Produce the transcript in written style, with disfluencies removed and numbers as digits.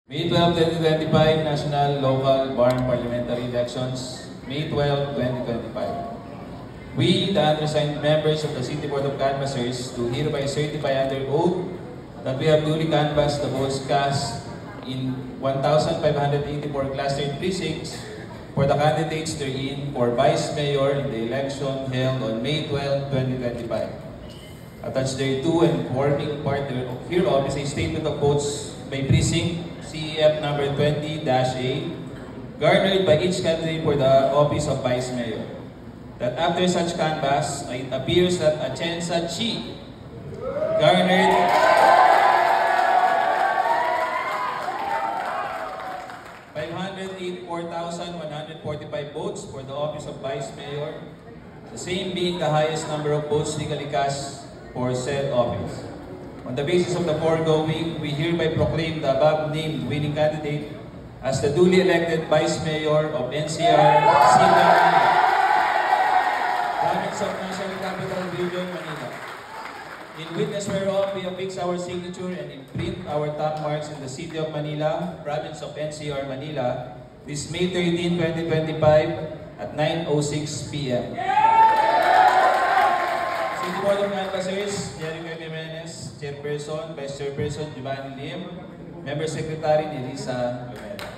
May 12, 2025 National, Local, Barn Parliamentary Elections, May 12, 2025. We, the undersigned members of the City Board of Canvassers, do hereby certify under oath that we have duly canvassed the votes cast in 1,584 clustered precincts for the candidates therein for Vice Mayor in the election held on May 12, 2025. Attached thereto and forming part hereof is a statement of votes by precinct CEF number 20-A, garnered by each candidate for the office of Vice Mayor. That after such canvass, it appears that Atienza Chi garnered 584,145 votes for the office of Vice Mayor, the same being the highest number of votes legally cast for said office. On the basis of the foregoing, we hereby proclaim the above-named winning candidate as the duly elected Vice Mayor of NCR, City, Province of National Capital Region, Manila. In witness whereof, we affix our signature and imprint our top marks in the City of Manila, Province of NCR, Manila, this May 13, 2025 at 9:06 p.m. City Board of Canvassers, Jericho Jimenez, Chairperson, Vice Chairperson, Giovanni Lim, Member Secretary, Elisa Lumeda.